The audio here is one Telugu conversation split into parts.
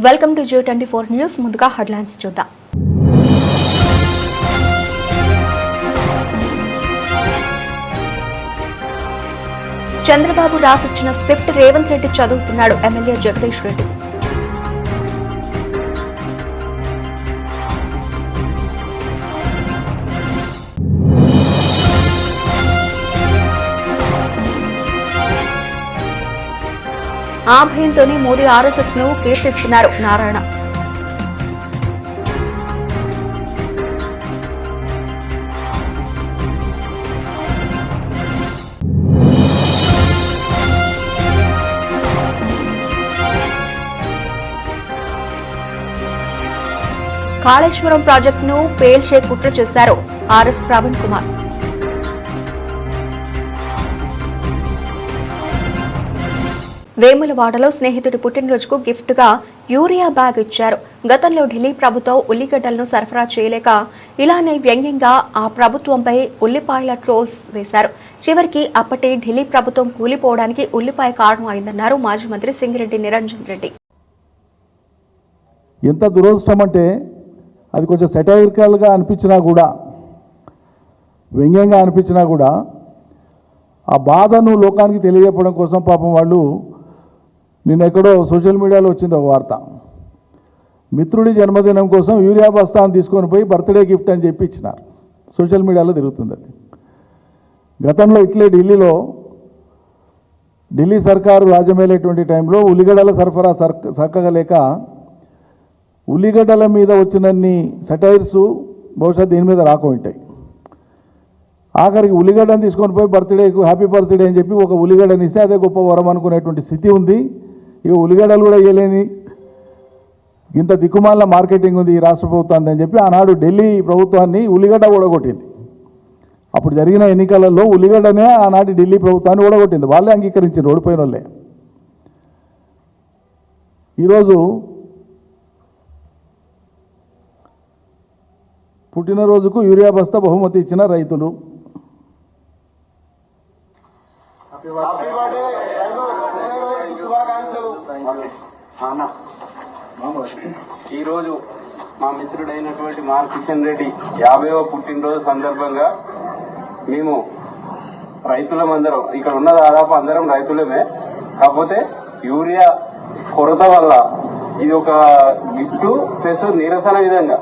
Welcome to J24 news. ముందుగా హెడ్లైన్స్ చూద్దాం. చంద్రబాబు రాసిచ్చిన స్క్రిప్ట్ రేవంత్ రెడ్డి చదువుతున్నాడు. ఎమ్మెల్యే జగదీష్ రెడ్డి. ఆ భయంతోనే మోదీ ఆర్ఎస్ఎస్ ను కీర్తిస్తున్నారు నారాయణ. కాళేశ్వరం ప్రాజెక్టును పేల్చే కుట్ర చేశారు ఆర్ఎస్ ప్రవీణ్ కుమార్. వేములవాడలో స్నేహితుడి పుట్టినరోజుకు గిఫ్ట్ గా యూరియా బ్యాగ్ ఇచ్చారు. గతంలో ఢిల్లీ ప్రభుత్వం ఉల్లిగడ్డలను సరఫరా చేయలేక ఇలానే వ్యంగ్యంగా ఆ ప్రభుత్వంపై ఉల్లిపాయల ట్రోల్స్ వేశారు. చివరికి అప్పటి ఢిల్లీ ప్రభుత్వం కూలిపోవడానికి ఉల్లిపాయ కారణం అయిందన్నారు మాజీ మంత్రి సింగిరెడ్డి నిరంజన్ రెడ్డి. ఎంత దురదృష్టం అంటే అది కొంచెం సెటైరికల్గా అనిపించినా కూడా, వ్యంగ్యంగా అనిపించినా కూడా ఆ బాధను లోకానికి తెలియజెప్పడం కోసం పాపం వాళ్ళు నిన్న ఎక్కడో సోషల్ మీడియాలో వచ్చింది ఒక వార్త. మిత్రుడి జన్మదినం కోసం యూరియా బస్తాను తీసుకొని పోయి బర్త్డే గిఫ్ట్ అని చెప్పి ఇచ్చినారు. సోషల్ మీడియాలో తిరుగుతుంది అది. గతంలో ఇట్లే ఢిల్లీ సర్కారు రాజ్యమేలేటువంటి టైంలో ఉల్లిగడ్డల సరఫరా చక్కగా లేక ఉల్లిగడ్డల మీద వచ్చినన్ని సెటైర్స్ బహుశా దీని మీద రాకుంటాయి. ఆఖరికి ఉల్లిగడ్డను తీసుకొని పోయి బర్త్డేకు హ్యాపీ బర్త్డే అని చెప్పి ఒక ఉల్లిగడ్డని ఇస్తే అదే గొప్ప వరం అనుకునేటువంటి స్థితి ఉంది. ఇక ఉల్లిగడ్డలు కూడా ఇవ్వలేని ఇంత దిక్కుమాల మార్కెటింగ్ ఉంది ఈ రాష్ట్ర ప్రభుత్వాన్ని అని చెప్పి ఆనాడు ఢిల్లీ ప్రభుత్వాన్ని ఉల్లిగడ్డ ఓడగొట్టింది. అప్పుడు జరిగిన ఎన్నికలలో ఉల్లిగడ్డనే ఆనాటి ఢిల్లీ ప్రభుత్వాన్ని ఓడగొట్టింది. వాళ్ళే అంగీకరించారు, ఓడిపోయిన వాళ్ళే. ఈరోజు పుట్టినరోజుకు యూరియా బస్తా బహుమతి ఇచ్చిన రైతులు. ఈరోజు మా మిత్రుడైనటువంటి మార్ కిషన్ రెడ్డి 50వ పుట్టినరోజు సందర్భంగా మేము రైతులమందరం, ఇక్కడ ఉన్న దాదాపు అందరం రైతులమే, కాకపోతే యూరియా కొరత వల్ల ఇది ఒక గిఫ్ట్ ప్లస్ నిరసన విధంగా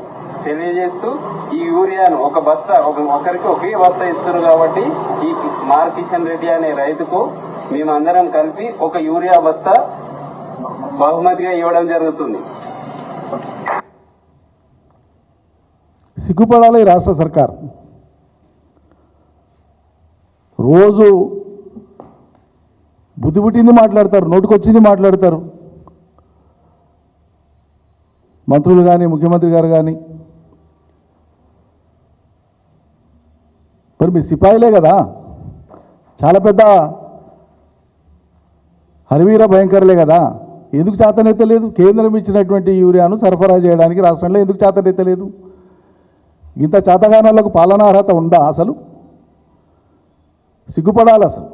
తెలియజేస్తూ ఈ యూరియాను ఒక బస్తా ఒకరికి ఒకే బస్తా ఇస్తున్నారు. కాబట్టి ఈ మార్ కిషన్ రెడ్డి అనే రైతుకు మేమందరం కలిపి ఒక యూరియా బస్తా బహుమతిగా ఇవ్వడం జరుగుతుంది. సిగ్గుపడాలి రాష్ట్ర సర్కార్. రోజు బుద్ధి పుట్టింది మాట్లాడతారు, నోటికొచ్చింది మాట్లాడతారు. మంత్రులు కానీ ముఖ్యమంత్రి గారు కానీ. మరి మీ సిపాయిలే కదా, చాలా పెద్ద హరివీర భయంకరులే కదా. ఎందుకు చేతనెత్తలేదు? కేంద్రం ఇచ్చినటువంటి యూరియాను సరఫరా చేయడానికి రాష్ట్రంలో ఎందుకు చేతనెత్తలేదు? ఇంత చేతగానాలకు పాలనా అర్హత ఉందా? అసలు సిగ్గుపడాలి. అసలు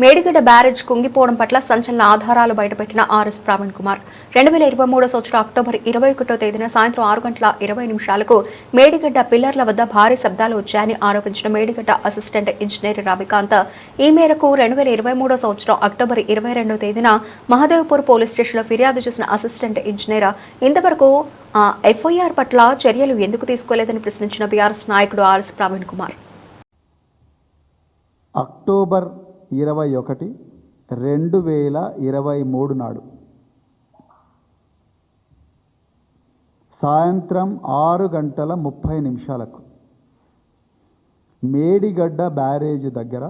మేడిగడ్డ బ్యారేజ్ కుంగిపోవడం పట్ల సంచలన ఆధారాలు బయటపెట్టిన ఆర్ఎస్ ప్రవీణ్ కుమార్ 2023 సంవత్సరం అక్టోబర్ 21వ తేదీన సాయంత్రం 6:20 మేడిగడ్డ పిల్లర్ల వద్ద భారీ శబ్దాలు వచ్చాయని ఆరోపించిన మేడిగడ్డ అసిస్టెంట్ ఇంజనీర్ రవికాంత్ ఈ మేరకు 2023 సంవత్సరం అక్టోబర్ 22వ తేదీన మహదేవ్పూర్ పోలీస్ స్టేషన్లో ఫిర్యాదు చేసిన అసిస్టెంట్ ఇంజనీర్ ఇంతవరకు ఎఫ్ఐఆర్ పట్ల చర్యలు ఎందుకు తీసుకోలేదని ప్రశ్నించిన బీఆర్ఎస్ నాయకుడు ఆర్ఎస్ ప్రవీణ్ కుమార్. అక్టోబర్ 21, 2023 నాడు సాయంత్రం 6:30 మేడిగడ్డ బ్యారేజ్ దగ్గర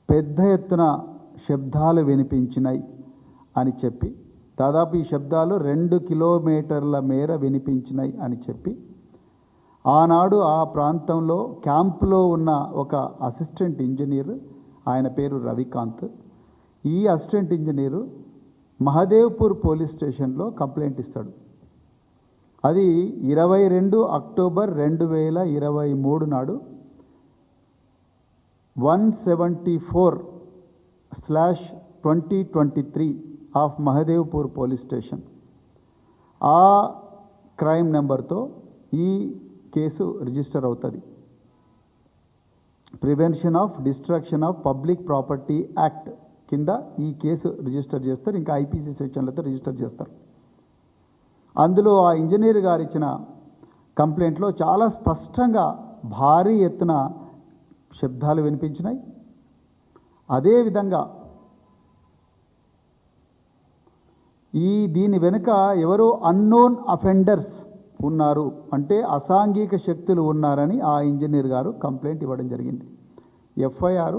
పెద్ద ఎత్తున శబ్దాలు వినిపించినాయి అని చెప్పి, దాదాపు ఈ శబ్దాలు 2 కిలోమీటర్ల మేర వినిపించినాయి అని చెప్పి ఆనాడు ఆ ప్రాంతంలో క్యాంపులో ఉన్న ఒక అసిస్టెంట్ ఇంజనీర్, ఆయన పేరు రవికాంత్, ఈ అసిస్టెంట్ ఇంజనీరు మహదేవ్పూర్ పోలీస్ స్టేషన్లో కంప్లైంట్ ఇస్తాడు. అది 22 అక్టోబర్ 2023 నాడు 174/2023 ఆఫ్ మహదేవ్పూర్ పోలీస్ స్టేషన్. ఆ క్రైమ్ నెంబర్తో ఈ కేసు రిజిస్టర్ అవుతుంది. Prevention of destruction of public property act కింద ఈ కేసు రిజిస్టర్ చేస్తారు. ఇంకా ఐపీసీ సెక్షన్లతో రిజిస్టర్ చేస్తారు. అందులో ఆ ఇంజనీర్ గారు ఇచ్చిన కంప్లైంట్లో చాలా స్పష్టంగా భారీ ఎత్తున శబ్దాలు వినిపించినాయి. అదేవిధంగా దీని వెనుక ఎవరో అన్నోన్ అఫెండర్స్ ఉన్నారు, అంటే అసాంఘిక శక్తులు ఉన్నారని ఆ ఇంజనీర్ గారు కంప్లైంట్ ఇవ్వడం జరిగింది. ఎఫ్ఐఆర్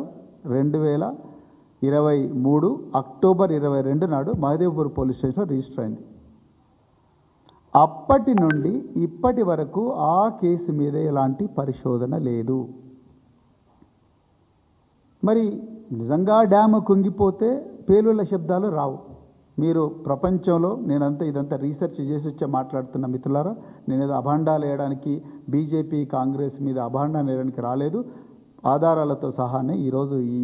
2023 అక్టోబర్ 22 నాడు మహదేవ్పూర్ పోలీస్ స్టేషన్లో రిజిస్టర్ అయింది. అప్పటి నుండి ఇప్పటి వరకు ఆ కేసు మీద ఎలాంటి పరిశోధన లేదు. మరి నిజంగా డ్యాము కుంగిపోతే పేలుళ్ల శబ్దాలు రావు. మీరు ప్రపంచంలో ఇదంతా రీసెర్చ్ చేసి వచ్చే మాట్లాడుతున్న మిత్రులారా, నేనేదో అభాండాలు వేయడానికి బీజేపీ కాంగ్రెస్ మీద అభాండాలు వేయడానికి రాలేదు. ఆధారాలతో సహానే ఈరోజు ఈ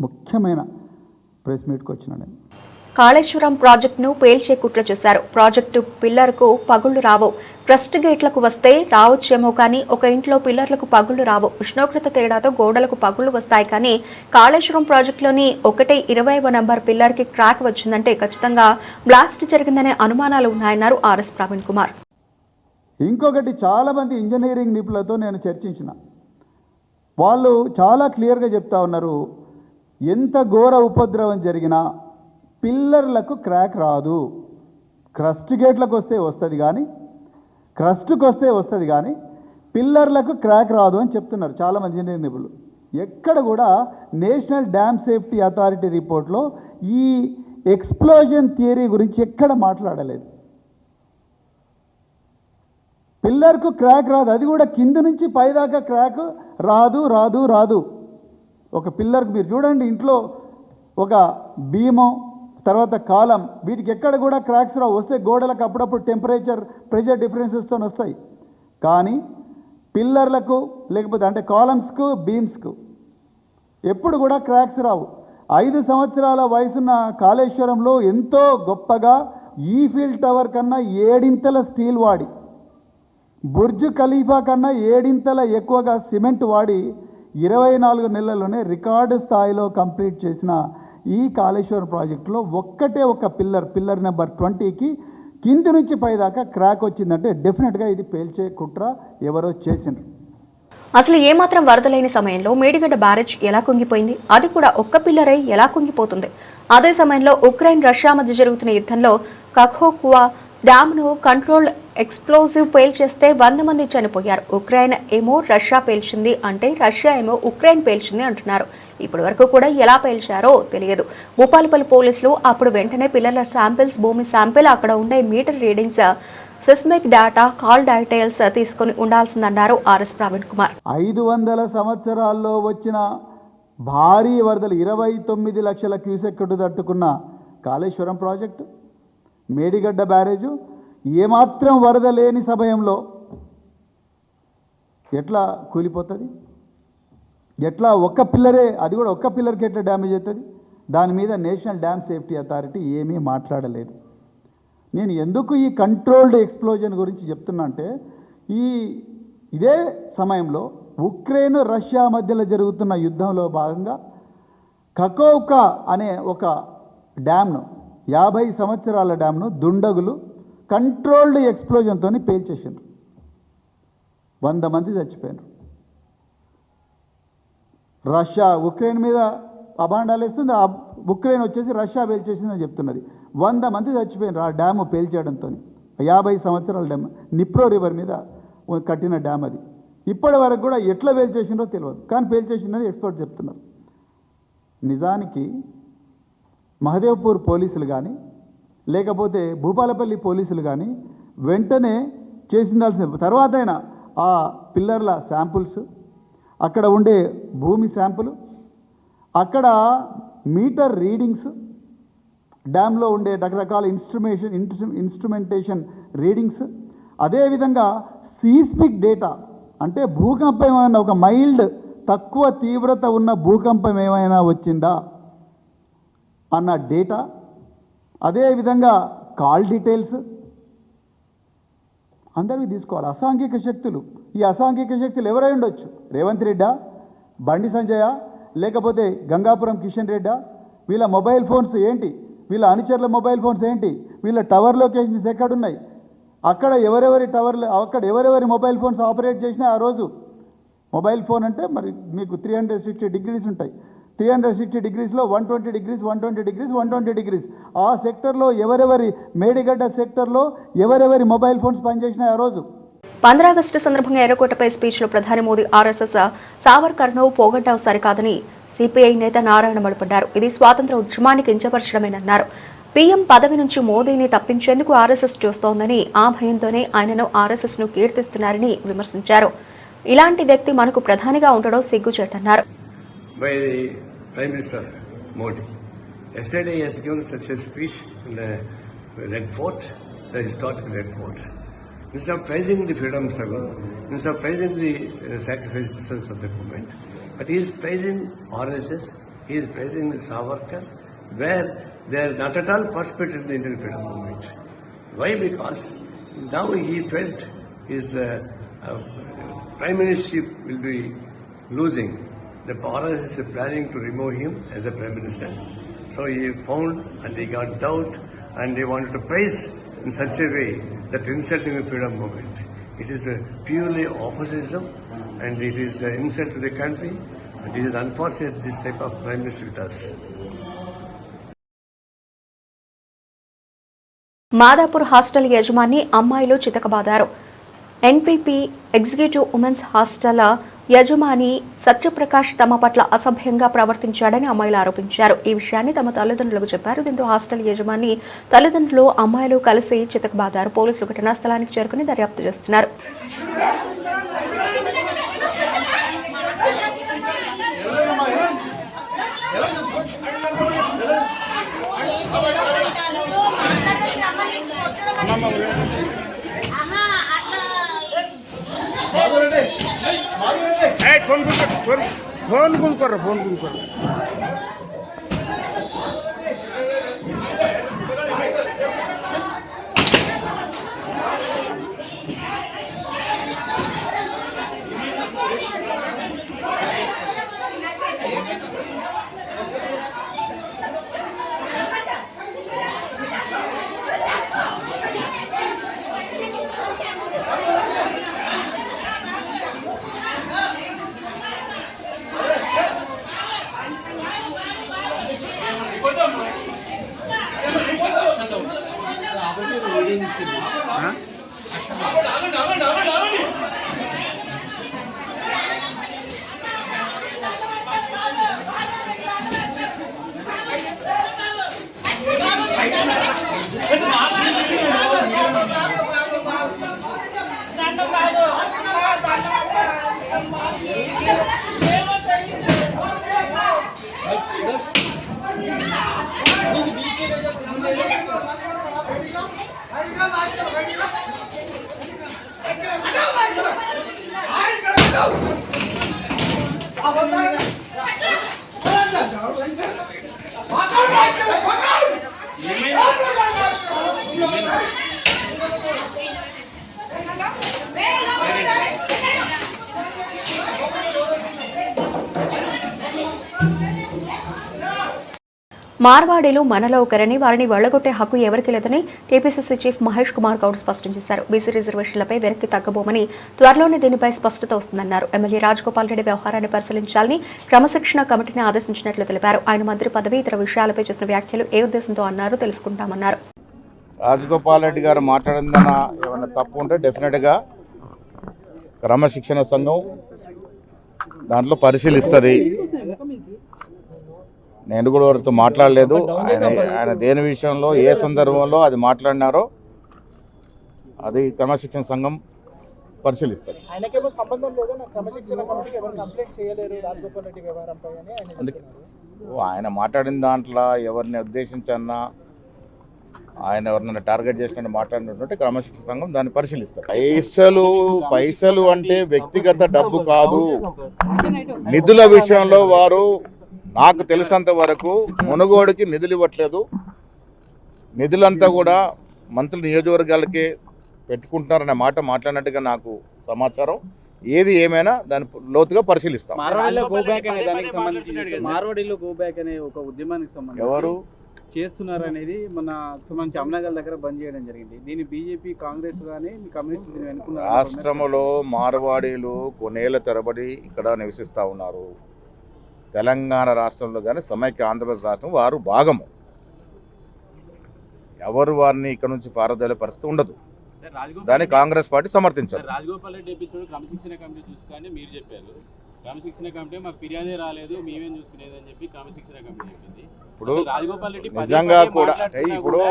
ముఖ్యమైన ప్రెస్ మీట్కి వచ్చిన నేను. కాళేశ్వరం ప్రాజెక్టును పేల్చే కుట్ర చేశారు. ప్రాజెక్టు పిల్లర్కు పగుళ్లు రావు. క్రస్ట్ గేట్లకు వస్తే రావచ్చేమో కానీ ఒక ఇంట్లో పిల్లర్లకు పగుళ్లు రావు. ఉష్ణోగ్రత తేడాతో గోడలకు పగుళ్లు వస్తాయి. కానీ కాళేశ్వరం ప్రాజెక్టులోని 20వ నంబర్ పిల్లర్కి క్రాక్ వచ్చిందంటే ఖచ్చితంగా బ్లాస్ట్ జరిగిందనే అనుమానాలు ఉన్నాయన్నారు ఆర్ఎస్ ప్రవీణ్ కుమార్. ఇంకొకటి, చాలామంది ఇంజనీరింగ్ నిపుణులతో నేను చర్చించిన వాళ్ళు చాలా క్లియర్గా చెప్తా ఉన్నారు, ఎంత ఘోర ఉపద్రవం జరిగినా పిల్లర్లకు క్రాక్ రాదు. క్రస్ట్ గేట్లకు వస్తే వస్తుంది కానీ పిల్లర్లకు క్రాక్ రాదు అని చెప్తున్నారు చాలామంది ఇంజనీరింగ్ నిపుణులు. ఎక్కడ కూడా నేషనల్ డ్యామ్ సేఫ్టీ అథారిటీ రిపోర్ట్లో ఈ ఎక్స్ప్లోజన్ థియరీ గురించి ఎక్కడ మాట్లాడలేదు. పిల్లర్కు క్రాక్ రాదు, అది కూడా కింద నుంచి పైదాకా క్రాక్ రాదు. ఒక పిల్లర్కి మీరు చూడండి, ఇంట్లో ఒక బీమో తర్వాత కాలం, వీటికి ఎక్కడ కూడా క్రాక్స్ రావు. వస్తే గోడలకు అప్పుడప్పుడు ప్రెషర్ డిఫరెన్సెస్తో వస్తాయి. కానీ పిల్లర్లకు లేకపోతే అంటే కాలమ్స్కు బీమ్స్కు ఎప్పుడు కూడా క్రాక్స్ రావు. 5 సంవత్సరాల వయసున్న కాళేశ్వరంలో ఎంతో గొప్పగా ఈఫిల్ టవర్ కన్నా 7 స్టీల్ వాడి, బుర్జ్ ఖలీఫా కన్నా 7 ఎక్కువగా సిమెంట్ వాడి 24 నెలల్లోనే రికార్డు స్థాయిలో కంప్లీట్ చేసిన ఈ కాళేశ్వరం ప్రాజెక్టులో ఒక పిల్లర్ నెంబర్ 20కి కింది నుంచి పైదాకా క్రాక్ వచ్చిందంటే డెఫినెట్గా ఇది పేల్చే కుట్ర ఎవరో చేసిండ్రు. అసలు ఏమాత్రం వరద లేని సమయంలో మేడిగడ్డ బ్యారేజ్ ఎలా కుంగిపోయింది? అది కూడా ఒక్క పిల్లరై ఎలా కుంగిపోతుంది? అదే సమయంలో ఉక్రెయిన్ రష్యా మధ్య జరుగుతున్న యుద్ధంలో కఖోక్వా డ్యామ్ను కంట్రోల్డ్ ఎక్స్ప్లోజివ్ పేల్చేస్తే 100 మంది చనిపోయారు. ఉక్రెయిన్ ఏమో రష్యా పేల్చింది అంటే, రష్యా ఏమో ఉక్రెయిన్ పేల్చింది అంటున్నారు. ఇప్పటి వరకు కూడా ఎలా పేల్చారో తెలియదు. భూపాలపల్లి పోలీసులు అప్పుడు వెంటనే పిల్లల శాంపిల్స్, భూమి శాంపిల్, అక్కడ ఉండే meter readings, seismic data, call details తీసుకుని ఉండాల్సిందన్నారు ఆర్ఎస్ ప్రవీణ్ కుమార్. 500 సంవత్సరాల్లో వచ్చిన భారీ వరదలు 29 లక్షల క్యూసెక్కుడు తట్టుకున్న కాళేశ్వరం ప్రాజెక్టు, మేడిగడ్డ బ్యారేజు ఏమాత్రం వరద లేని సమయంలో ఎట్లా కూలిపోతుంది? ఎట్లా ఒక్క పిల్లరే, అది కూడా ఒక్క పిల్లర్కి ఎట్లా డ్యామేజ్ అవుతుంది? దాని మీద నేషనల్ డ్యామ్ సేఫ్టీ అథారిటీ ఏమీ మాట్లాడలేదు. నేను ఎందుకు ఈ కంట్రోల్డ్ ఎక్స్ప్లోజన్ గురించి చెప్తున్నా అంటే, ఇదే సమయంలో ఉక్రెయిన్ రష్యా మధ్యలో జరుగుతున్న యుద్ధంలో భాగంగా కకోవ్కా అనే ఒక డ్యామ్ను, 50 సంవత్సరాల డ్యామ్ను దుండగులు కంట్రోల్డ్ ఎక్స్ప్లోజన్తో పేల్చేసిండ్రు. 100 మంది చచ్చిపోయారు. రష్యా ఉక్రెయిన్ మీద అభాండాలు వేస్తుంది, ఉక్రెయిన్ వచ్చేసి రష్యా పేల్చేసిందని చెప్తున్నది. 100 మంది చచ్చిపోయినారు ఆ డ్యాము పేల్చేయడంతో. 50 సంవత్సరాల డ్యామ్, నిప్రో రివర్ మీద కట్టిన డ్యామ్ అది. ఇప్పటి వరకు కూడా ఎట్లా పేల్చేసిందో తెలియదు, కానీ పేల్చేసిందని ఎక్స్పర్ట్ చెప్తున్నారు. నిజానికి మహదేవ్పూర్ పోలీసులు కానీ లేకపోతే భూపాలపల్లి పోలీసులు కానీ వెంటనే చేసిండాల్సిన తర్వాత అయినా ఆ పిల్లర్ల శాంపుల్స్, అక్కడ ఉండే భూమి శాంపుల్, అక్కడ మీటర్ రీడింగ్స్, డ్యామ్లో ఉండే రకరకాల ఇన్స్ట్రుమెంటేషన్ రీడింగ్స్, అదేవిధంగా సీస్మిక్ డేటా, అంటే భూకంపం ఏమైనా ఒక మైల్డ్ తక్కువ తీవ్రత ఉన్న భూకంపం ఏమైనా వచ్చిందా అన్న డేటా, అదేవిధంగా కాల్ డీటెయిల్స్, అందరివి తీసుకోవాలి. అసాంఘిక శక్తులు, ఈ అసాంఘిక శక్తులు ఎవరై ఉండొచ్చు? రేవంత్ రెడ్డా, బండి సంజయ, లేకపోతే గంగాపురం కిషన్ రెడ్డా? వీళ్ళ మొబైల్ ఫోన్స్ ఏంటి? వీళ్ళ అనుచరుల మొబైల్ ఫోన్స్ ఏంటి? వీళ్ళ టవర్ లొకేషన్స్ ఎక్కడున్నాయి? అక్కడ ఎవరెవరి మొబైల్ ఫోన్స్ ఆపరేట్ చేసినా ఆ రోజు మొబైల్ ఫోన్ అంటే మరి మీకు 360 డిగ్రీస్ ఉంటాయి. 360 డిగ్రీస్లో 120 డిగ్రీస్ 120 డిగ్రీస్ 120 డిగ్రీస్ ఆ సెక్టర్లో ఎవరెవరి మేడిగడ్డ సెక్టర్లో ఎవరెవరి మొబైల్ ఫోన్స్ పనిచేసినాయి ఆ రోజు. 15 ఆగస్టు సందర్భంగా ఎర్రకోటపై స్పీచ్లో ప్రధాని మోదీ ఆర్ఎస్ఎస్ సావర్కర్ను పోగొట్టడం సరికాదని సిపిఐ నేత నారాయణ మండిపడ్డారు. ఇది స్వాతంత్ర ఉద్యమానికి కించపరచడమేనన్నారు. పీఎం పదవి నుంచి మోదీని తప్పించేందుకు ఆర్ఎస్ఎస్ చూస్తోందని, ఆ భయంతోనే ఆయనను ఆర్ఎస్ఎస్ ను కీర్తిస్తున్నారని విమర్శించారు. ఇలాంటి వ్యక్తి మనకు ప్రధానిగా ఉండడం సిగ్గుచేటన్నారు. By the Prime Minister Modi. Yesterday he has given such a speech in the Red Fort, the historic Red Fort. Instead of praising the freedom struggle, instead of praising the sacrifices of the movement, but he is praising RSS, he is praising the Savarkar, where they are not at all participated in the Indian freedom movement. Why? Because now he felt his prime ministership will be losing. The RSS is planning to remove him as a prime minister. So he found and he got doubt and he wanted to praise in such a way that insulting the freedom movement. It is purely opposition and it is an insult to the country, and it is unfortunate this type of prime minister does. Madhapur hostel యజమాని అమ్మాయిలు చితకబాదారు. ఎన్పీపీ ఎగ్జిక్యూటివ్ ఉమెన్స్ హాస్టల్ యజమాని సత్యప్రకాష్ తమ పట్ల అసభ్యంగా ప్రవర్తించాడని అమ్మాయిలు ఆరోపించారు. ఈ విషయాన్ని తమ తల్లిదండ్రులకు చెప్పారు. దీంతో హాస్టల్ యజమాని తల్లిదండ్రులు అమ్మాయిలు కలిసి చితకబాదారు. పోలీసులు ఘటనా స్థలానికి చేరుకుని దర్యాప్తు చేస్తున్నారు. फोन कुल करो మార్వాడీలు మనలో ఒకరని, వారిని వెళ్లగొట్టే హక్కు ఎవరికి లేదని టీపీసీసీ చీఫ్ మహేష్ కుమార్ గౌడ్ స్పష్టం చేశారు. బీసీ రిజర్వేషన్లపై వెనక్కి తగ్గబోమని, త్వరలోనే దీనిపై స్పష్టత వస్తుందన్నారు. ఎమ్మెల్యే రాజగోపాల్ రెడ్డి వ్యవహారాన్ని పరిశీలించాలని క్రమశిక్షణ కమిటీని ఆదేశించినట్లు తెలిపారు. ఆయన మంత్రి పదవి, ఇతర విషయాలపై చేసిన వ్యాఖ్యలు ఏ ఉద్దేశంతో అన్నారు తెలుసుకుంటామన్నారు. రాజగోపాల్ రెడ్డి గారు మాట్లాడిందన్న ఏమైనా తప్పు ఉంటే డెఫినెట్గా క్రమశిక్షణ సంఘం దాంట్లో పరిశీలిస్తుంది. నేను కూడా వారితో మాట్లాడలేదు. ఆయన దేని విషయంలో ఏ సందర్భంలో అది మాట్లాడినారో అది క్రమశిక్షణ సంఘం పరిశీలిస్తారు. అందుకే ఆయన మాట్లాడిన దాంట్లో ఎవరిని ఉద్దేశించన్నా, ఆయన ఎవరినైనా టార్గెట్ చేసినట్టు మాట్లాడినటువంటి క్రమశిక్షణ సంఘం దాన్ని పరిశీలిస్తారు. పైసలు అంటే వ్యక్తిగత డబ్బు కాదు. నిధుల విషయంలో వారు నాకు తెలిసినంత వరకు మునుగోడుకి నిధులు ఇవ్వట్లేదు. నిధులంతా కూడా మంత్రుల నియోజకవర్గాలకే పెట్టుకుంటున్నారనే మాట మాట్లాడినట్టుగా నాకు సమాచారం. ఏది ఏమైనా దాని లోతుగా పరిశీలిస్తాం. మార్వాడిలో గో బ్యాక్ అనే దానికి సంబంధించి మార్వాడిలో గో బ్యాక్ అనే ఒక ఉద్యమానికి సంబంధించి ఎవరు చేస్తున్నారు అనేది మన సంబంధించి అమ్నగల్ దగ్గర బంద్ చేయడం జరిగింది. దీన్ని బీజేపీ, కాంగ్రెస్ కానీ కమ్యూనిస్టులు దీన్ని వెనుకున్నారు. రాష్ట్రంలో మార్వాడీలు కొన్నేళ్ల తరబడి ఇక్కడ నివసిస్తూ ఉన్నారు. తెలంగాణ రాష్ట్రంలో కానీ సమైక్య ఆంధ్రప్రదేశ్ రాష్ట్రం వారు భాగము. ఎవరు వారిని ఇక్కడ నుంచి పారదోలే పరిస్థితి ఉండదు. దాన్ని కాంగ్రెస్ పార్టీ సమర్థించారు. రాజగోపాల్ రెడ్డి ఎపిసోడ్ క్రమశిక్షణ కమిటీ చూసుకొని మీరు చెప్పారు. క్రమశిక్షణ కమిటీ మాకు ఫిర్యాదే రాలేదు, మేమేం చూసుకునేది అని చెప్పి క్రమశిక్షణ కమిటీ చెప్పింది. ఇప్పుడు రాజగోపాల్ రెడ్డి నిజంగా కూడా ఇప్పుడు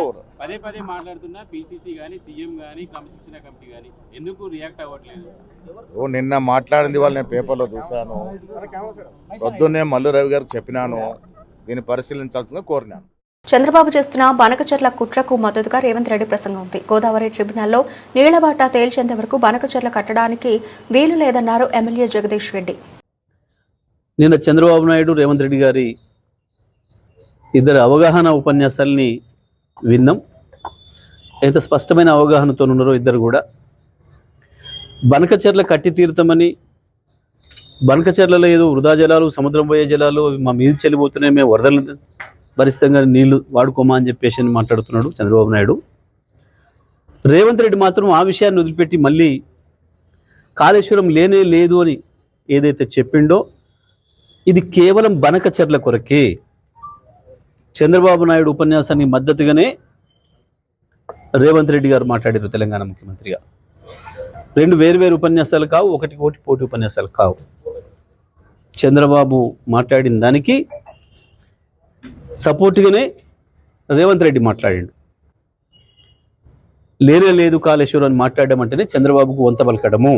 పదే పదే మాట్లాడుతున్నా పిసిసి కానీ సీఎం కానీ క్రమశిక్షణ కమిటీ కానీ ఎందుకు రియాక్ట్ అవ్వట్లేదు? నిన్న మాట్లాడింది వాళ్ళు నేను పేపర్లో చూశాను. పొద్దున్నే మల్లు రవి గారికి చెప్పినాను, దీన్ని పరిశీలించాల్సిందిగా కోరినాను. చంద్రబాబు చేస్తున్న బనకచెర్ల కుట్రకు మద్దతుగా రేవంత్ రెడ్డి ప్రసంగం ఉంది. గోదావరి ట్రిబ్యునల్లో నీళ్లబాట తేల్చేంత వరకు బనకచెర్ల కట్టడానికి వీలు లేదన్నారు ఎమ్మెల్యే జగదీష్ రెడ్డి. నిన్న చంద్రబాబు నాయుడు, రేవంత్ రెడ్డి గారి ఇద్దరు అవగాహన ఉపన్యాసాలని విన్నాం. ఎంత స్పష్టమైన అవగాహనతో ఉన్నారో ఇద్దరు కూడా. బనకచెర్ల కట్టి తీరుతామని, బనకచెర్లలో ఏదో వృధా జలాలు, సముద్రం పోయే జలాలు మా మీద చెల్లిపోతున్నాయి, మేము వరదలు భరితంగా నీళ్లు వాడుకోమా అని చెప్పేసి మాట్లాడుతున్నాడు చంద్రబాబు నాయుడు. రేవంత్ రెడ్డి మాత్రం ఆ విషయాన్ని వదిలిపెట్టి మళ్ళీ కాళేశ్వరం లేనే లేదు అని ఏదైతే చెప్పిండో ఇది కేవలం బనకచెర్ల కొరకే. చంద్రబాబు నాయుడు ఉపన్యాసానికి మద్దతుగానే రేవంత్ రెడ్డి గారు మాట్లాడారు తెలంగాణ ముఖ్యమంత్రిగా. రెండు వేరు ఉపన్యాసాలు కావు, ఒకటి పోటీ ఉపన్యాసాలు కావు. చంద్రబాబు మాట్లాడిన దానికి సపోర్ట్గానే రేవంత్ రెడ్డి మాట్లాడాడు. లేనే లేదు కాళేశ్వరం అని మాట్లాడమంటేనే చంద్రబాబుకు వంత పలకడము.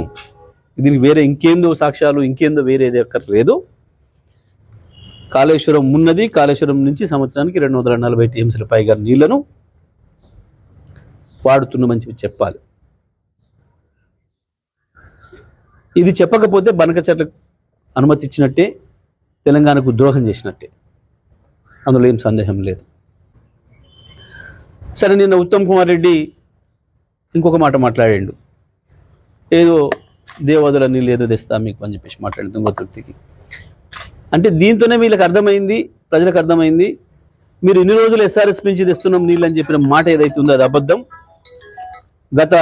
దీనికి వేరే ఇంకేందో సాక్ష్యాలు, ఇంకేందో వేరేది అక్కర్లేదు. కాళేశ్వరం ఉన్నది, కాళేశ్వరం నుంచి సంవత్సరానికి 240 టీఎంసీల పైగా నీళ్లను వాడుతున్నామని చెప్పాలి. ఇది చెప్పకపోతే బనకచెర్లకు అనుమతి ఇచ్చినట్టే, తెలంగాణకు ద్రోహం చేసినట్టే, అందులో ఏం సందేహం లేదు. సరే, నిన్న ఉత్తమ్ కుమార్ రెడ్డి ఇంకొక మాట మాట్లాడాడు. ఏదో దేవాదుల నీళ్ళు ఏదో తెస్తా మీకు అని చెప్పేసి మాట్లాడింది తుంగతుర్తికి. అంటే దీంతోనే వీళ్ళకి అర్థమైంది, ప్రజలకు అర్థమైంది, మీరు ఇన్ని రోజులు ఎస్ఆర్ఎస్ నుంచి తెస్తున్నాం నీళ్ళు అని చెప్పిన మాట ఏదైతే ఉందో అది అబద్ధం. గత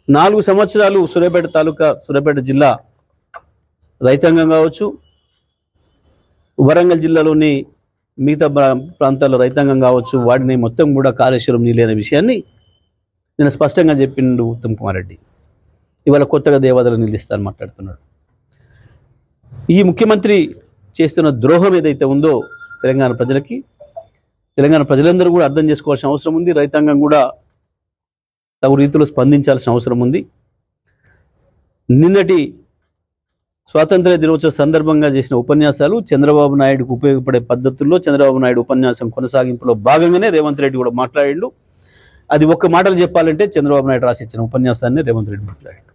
4 సంవత్సరాలు సూర్యాపేట తాలూకా, సూర్యాపేట జిల్లా రైతాంగం కావచ్చు, వరంగల్ జిల్లాలోని మిగతా ప్రాంతాల రైతాంగం కావచ్చు, వాడిని మొత్తం కూడా కాళేశ్వరం నీళ్ళు అనే విషయాన్ని నేను స్పష్టంగా చెప్పిండు ఉత్తమ్ కుమార్ రెడ్డి. ఇవాళ కొత్తగా దేవాదాల నీళ్ళు ఇస్తారని మాట్లాడుతున్నాడు. ఈ ముఖ్యమంత్రి చేస్తున్న ద్రోహం ఏదైతే ఉందో తెలంగాణ ప్రజలకి, తెలంగాణ ప్రజలందరూ కూడా అర్థం చేసుకోవాల్సిన అవసరం ఉంది. రైతాంగం కూడా తగు రీతిలో స్పందించాల్సిన అవసరం ఉంది. నిన్నటి స్వాతంత్ర దినోత్సవ సందర్భంగా చేసిన ఉపన్యాసాలు చంద్రబాబు నాయుడుకు ఉపయోగపడే పద్ధతుల్లో, చంద్రబాబు నాయుడు ఉపన్యాసం కొనసాగింపులో భాగంగానే రేవంత్ రెడ్డి కూడా మాట్లాడిండు. అది ఒక్క మాటలు చెప్పాలంటే చంద్రబాబు నాయుడు రాసిచ్చిన ఉపన్యాసాన్ని రేవంత్ రెడ్డి మాట్లాడాడు.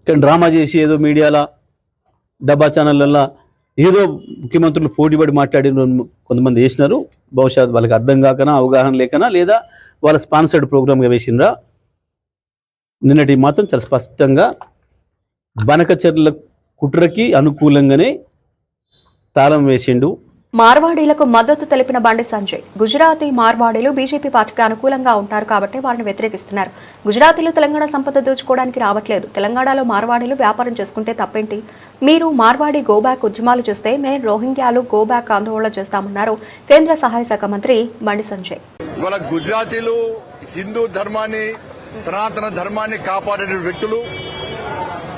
కానీ డ్రామా చేసి ఏదో మీడియాలో, డబ్బా ఛానళ్ళల్లో ఏదో ముఖ్యమంత్రులు పోటీపడి మాట్లాడిన కొంతమంది వేసినారు. బహుశా వాళ్ళకి అర్థం కాకనా, అవగాహన లేకనా, లేదా వాళ్ళ స్పాన్సర్డ్ ప్రోగ్రామ్గా వేసినరా. నిన్నటి మాత్రం చాలా స్పష్టంగా బనకచెర్ల కుట్రకి అనుకూలంగానే తాళం వేసిండు. మార్వాడీలకు మద్దతు తెలిపిన బండి సంజయ్, గుజరాతీ మార్వాడీలు బీజేపీ పార్టీకి అనుకూలంగా ఉంటారు కాబట్టి వారిని వ్యతిరేకిస్తున్నారు. గుజరాతీలు తెలంగాణ సంపద దోచుకోవడానికి రావట్లేదు. తెలంగాణలో మార్వాడీలు వ్యాపారం చేసుకుంటే తప్పేంటి? మీరు మార్వాడీ గోబ్యాక్ ఉద్యమాలు చేస్తే మేము రోహింగ్యాలు గోబ్యాక్ ఆందోళన చేస్తామన్నారు కేంద్ర సహాయ శాఖ మంత్రి బండి సంజయ్. ఇవాళ గుజరాతీలు హిందూ ధర్మాన్ని, సనాతన ధర్మాన్ని కాపాడే వ్యక్తులు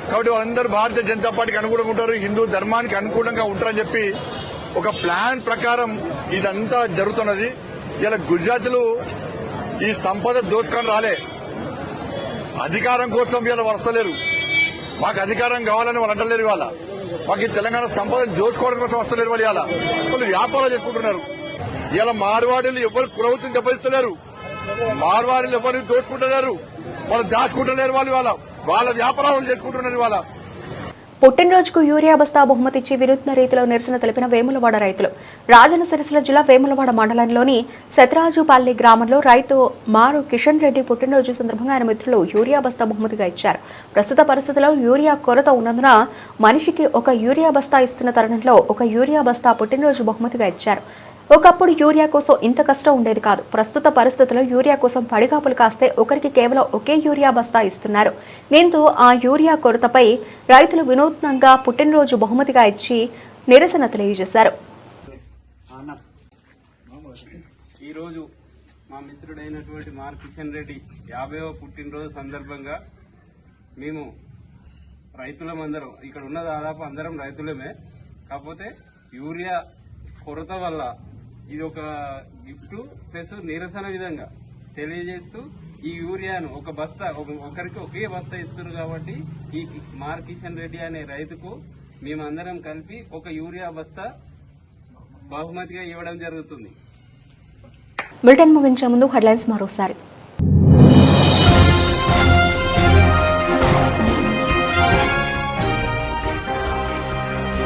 కాబట్టి వాళ్ళందరూ భారతీయ జనతా పార్టీకి అనుకూలంగా ఉంటారు, హిందూ ధర్మానికి అనుకూలంగా ఉంటారని చెప్పి ఒక ప్లాన్ ప్రకారం ఇదంతా జరుగుతున్నది. ఇలా గుజరాతీలు ఈ సంపద దోచుకొని రాలే, అధికారం కోసం ఇలా వస్తలేరు. మాకు అధికారం కావాలని వాళ్ళు అంటలేరు. ఇవాళ మాకు ఈ తెలంగాణ సంపద దోచుకోవడం కోసం వస్తలేరు. వాళ్ళు ఇవాళ వాళ్ళు వ్యాపారాలు చేసుకుంటున్నారు. ఇలా మార్వాడీలు ఎవరు ప్రభుత్వం దెబ్బతిస్తలేరు, మార్వాడీలు ఎవరు దోచుకుంటున్నారు, వాళ్ళు దాచుకుంటలేరు. వాళ్ళు ఇవాళ వాళ్ళ వ్యాపారాలు చేసుకుంటున్నారు. ఇవాళ పుట్టినరోజుకు యూరియా బస్తా బహుమతి ఇచ్చి వినూత్న రీతిలో నిరసన తెలిపిన వేములవాడ రైతులు. రాజన్న సిరిసిల్ల జిల్లా వేములవాడ మండలంలోని సత్రాజుపల్లి గ్రామంలో రైతు మారు కిషన్ రెడ్డి పుట్టినరోజు సందర్భంగా ఆయన మిత్రులు యూరియా బస్తా బహుమతిగా ఇచ్చారు. ప్రస్తుత పరిస్థితుల్లో యూరియా కొరత ఉన్నందున మనిషికి ఒక యూరియా బస్తా ఇస్తున్న తరుణంలో ఒక యూరియా బస్తా పుట్టినరోజు బహుమతిగా ఇచ్చారు. ఒకప్పుడు యూరియా కోసం ఇంత కష్టం ఉండేది కాదు. ప్రస్తుత పరిస్థితుల్లో యూరియా కోసం పడిగాపులు కాస్తే ఒకరికి కేవలం ఒకే యూరియా బస్తా ఇస్తున్నారు. దీంతో ఆ యూరియా కొరతపై రైతులు వినూత్నంగా పుట్టినరోజు బహుమతిగా ఇచ్చి నిరసన తెలియజేశారు. ఈరోజు మా మిత్రుడైనటువంటి మార్ కిషన్ రెడ్డి 50వ పుట్టినరోజు సందర్భంగా మేము రైతులమందరం ఇక్కడ ఉన్న దాదాపు అందరం రైతులమే. కాకపోతే యూరియా కొరత వల్ల ఇది ఒక గిఫ్ట్ ప్లస్ నిరసన విధంగా తెలియజేస్తూ ఈ యూరియాను ఒక బస్తా ఒకరికి ఒకే బస్తా ఇస్తున్నారు. కాబట్టి ఈ మార్ కిషన్ రెడ్డి అనే రైతుకు మేమందరం కలిపి ఒక యూరియా బస్తా బహుమతిగా ఇవ్వడం జరుగుతుంది. బులెటిన్ ముగించే ముందు హెడ్లైన్స్ మరోసారి.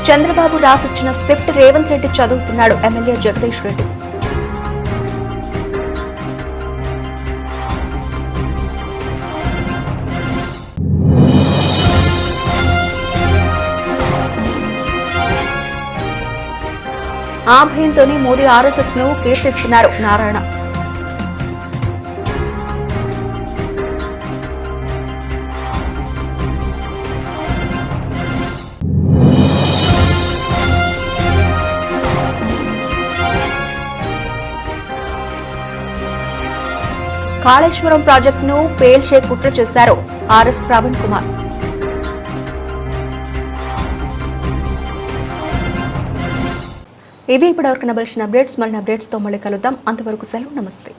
చంద్రబాబు రాసిచ్చిన స్క్రిప్ట్ రేవంత్ రెడ్డి చదువుతున్నాడు. ఎమ్మెల్యే జగదీష్ రెడ్డి. ఆ భయంతోనే మోదీ ఆర్ఎస్ఎస్ ను కీర్తిస్తున్నారు నారాయణ. కాళేశ్వరం ప్రాజెక్టును పేల్చే కుట్ర చేశారు ఆర్ఎస్ ప్రవీణ్ కుమార్. ఇవి ఇప్పటివరకు నబలిసిన అప్డేట్స్. మరిన్ని అప్డేట్స్ తో మళ్ళీ కలుద్దాం. అంతవరకు సెలవు. నమస్తే.